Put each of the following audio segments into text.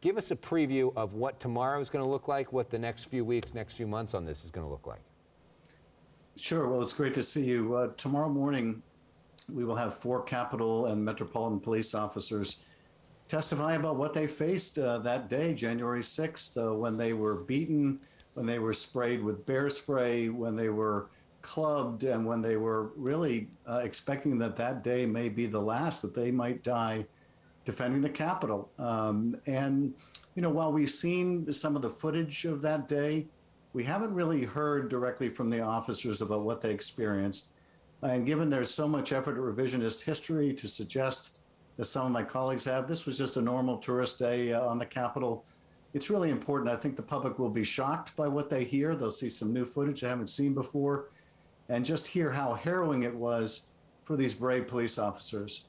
Give us a preview of what tomorrow is going to look like, what the next few weeks, next few months on this is going to look like. Sure. Well, it's great to see you. Tomorrow morning, we will have 4 Capitol and Metropolitan Police officers testify about what they faced that day, January 6th, when they were beaten, when they were sprayed with bear spray, when they were clubbed, and when they were really expecting that that day may be the last, that they might die defending the Capitol. And, you know, while we've seen some of the footage of that day, we haven't really heard directly from the officers about what they experienced. And given there's so much effort at revisionist history to suggest that some of my colleagues have, this was just a normal tourist day on the Capitol. It's really important. I think the public will be shocked by what they hear. They'll see some new footage they haven't seen before, and just hear how harrowing it was for these brave police officers.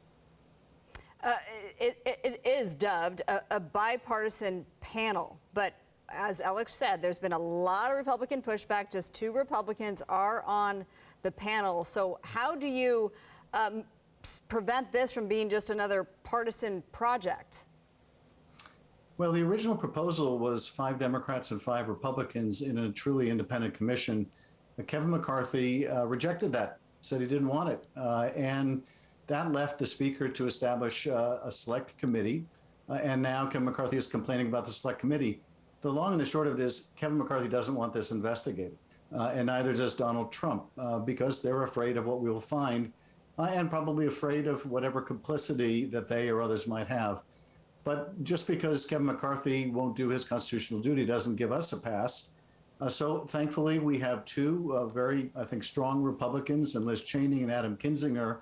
It is dubbed a bipartisan panel, but as Elex said, there's been a lot of Republican pushback. Just 2 Republicans are on the panel. So how do you prevent this from being just another partisan project? Well, the original proposal was 5 Democrats and 5 Republicans in a truly independent commission. Kevin McCarthy rejected that, said he didn't want it. And that left the Speaker to establish a select committee. And now Kevin McCarthy is complaining about the select committee. The long and the short of it is Kevin McCarthy doesn't want this investigated. And neither does Donald Trump, because they're afraid of what we will find and probably afraid of whatever complicity that they or others might have. But just because Kevin McCarthy won't do his constitutional duty doesn't give us a pass. So thankfully, we have 2 very, I think, strong Republicans, and Liz Cheney and Adam Kinzinger,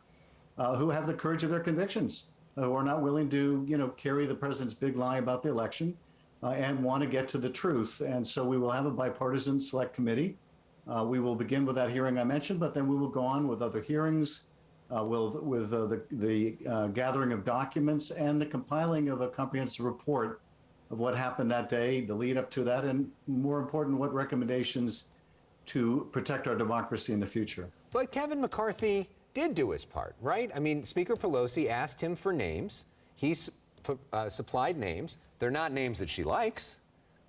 who have the courage of their convictions, who are not willing to, you know, carry the president's big lie about the election and want to get to the truth. And so we will have a bipartisan select committee. We will begin with that hearing I mentioned, but then we will go on with other hearings, with the gathering of documents and the compiling of a comprehensive report of what happened that day, the lead up to that, and more important, what recommendations to protect our democracy in the future. But Kevin McCarthy did do his part, right? I mean, Speaker Pelosi asked him for names. He supplied names. They're not names that she likes.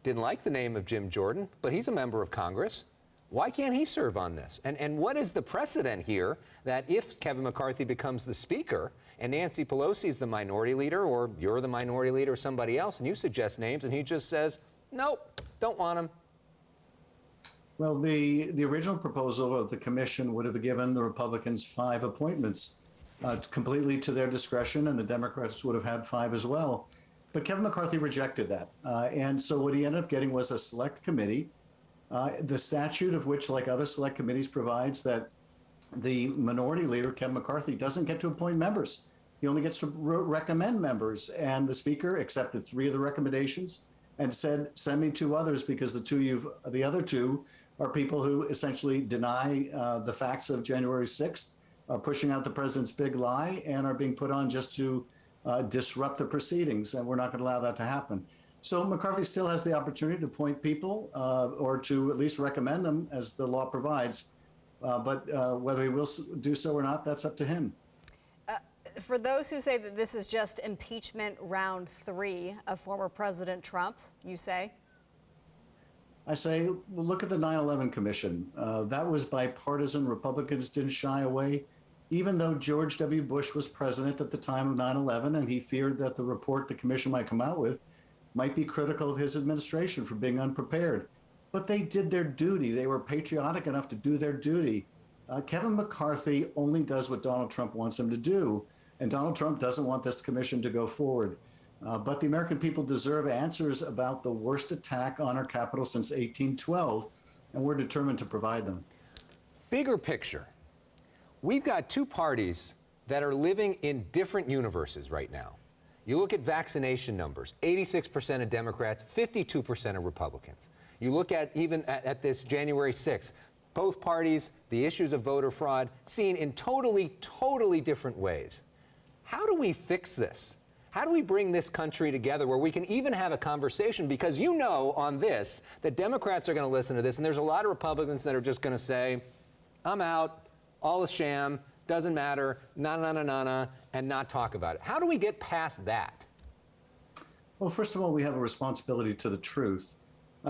Didn't like the name of Jim Jordan, but he's a member of Congress. Why can't he serve on this? And what is the precedent here that if Kevin McCarthy becomes the Speaker and Nancy Pelosi is the minority leader, or you're the minority leader or somebody else, and you suggest names and he just says, nope, don't want them? Well, the original proposal of the commission would have given the Republicans 5 appointments completely to their discretion, and the Democrats would have had 5 as well. But Kevin McCarthy rejected that. And so what he ended up getting was a select committee. The statute of which, like other select committees, provides that the minority leader, Kevin McCarthy, doesn't get to appoint members. He only gets to recommend members. And the Speaker accepted 3 of the recommendations and said, send me 2 others, because the other 2 are people who essentially deny the facts of January 6th, are pushing out the president's big lie, and are being put on just to disrupt the proceedings. And we're not going to allow that to happen. So McCarthy still has the opportunity to appoint people or to at least recommend them as the law provides. But whether he will do so or not, that's up to him. For those who say that this is just impeachment round 3 of former President Trump, you say? I say, well, look at the 9/11 Commission. That was bipartisan. Republicans didn't shy away, even though George W. Bush was president at the time of 9/11, and he feared that the report the commission might come out with might be critical of his administration for being unprepared. But they did their duty. They were patriotic enough to do their duty. Kevin McCarthy only does what Donald Trump wants him to do, and Donald Trump doesn't want this commission to go forward. But the American people deserve answers about the worst attack on our Capitol since 1812, and we're determined to provide them. Bigger picture. We've got 2 parties that are living in different universes right now. You look at vaccination numbers, 86% of Democrats, 52% of Republicans. You look at even at this January 6th, both parties, the issues of voter fraud, seen in totally different ways. How do we fix this? How do we bring this country together where we can even have a conversation? Because you know on this that Democrats are going to listen to this, and there's a lot of Republicans that are just going to say, I'm out, all a sham, doesn't matter, and not talk about it. How do we get past that? Well, first of all, we have a responsibility to the truth.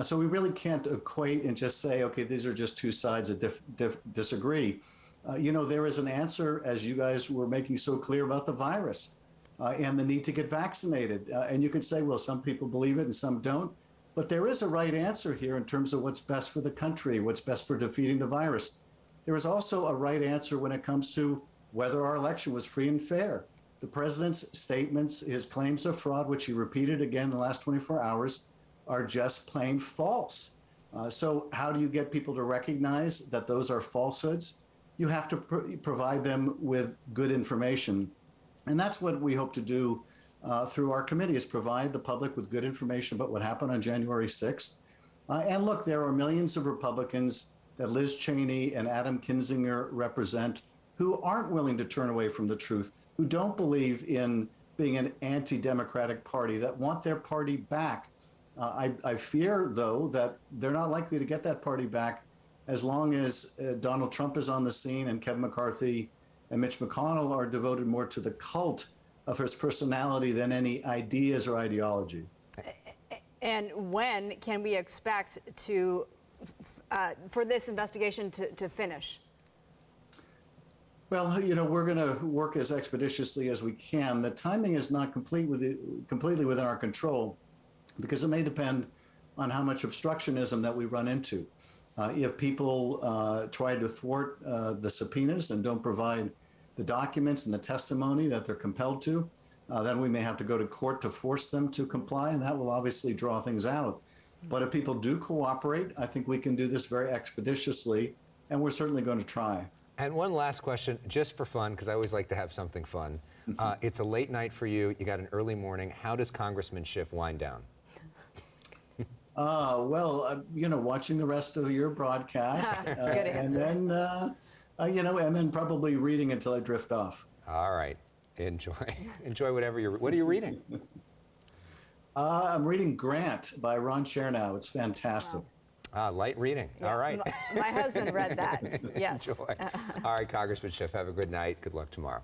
So we really can't equate and just say, okay, these are just two sides that disagree. There is an answer, as you guys were making so clear about the virus and the need to get vaccinated. And you can say, well, some people believe it and some don't. But there is a right answer here in terms of what's best for the country, what's best for defeating the virus. There is also a right answer when it comes to whether our election was free and fair. The president's statements, his claims of fraud, which he repeated again in the last 24 hours, are just plain false. So how do you get people to recognize that those are falsehoods? You have to provide them with good information. And that's what we hope to do through our committee, is provide the public with good information about what happened on January 6th. And look, there are millions of Republicans that Liz Cheney and Adam Kinzinger represent who aren't willing to turn away from the truth, who don't believe in being an anti-democratic party, that want their party back. I fear, though, that they're not likely to get that party back as long as Donald Trump is on the scene and Kevin McCarthy and Mitch McConnell are devoted more to the cult of his personality than any ideas or ideology. And when can we expect for this investigation to finish? Well, we're going to work as expeditiously as we can. The timing is not completely within our control, because it may depend on how much obstructionism that we run into. If people try to thwart the subpoenas and don't provide the documents and the testimony that they're compelled to, then we may have to go to court to force them to comply, and that will obviously draw things out. But if people do cooperate, I think we can do this very expeditiously, and we're certainly going to try. And one last question, just for fun, because I always like to have something fun. It's a late night for you. You got an early morning. How does Congressman Schiff wind down? Watching the rest of your broadcast, Good answer. and then probably reading until I drift off. All right, enjoy whatever what are you reading? I'm reading Grant by Ron Chernow. It's fantastic. Wow. Light reading. Yeah, all right. My husband read that. Yes. Enjoy. All right, Congressman Schiff, have a good night. Good luck tomorrow.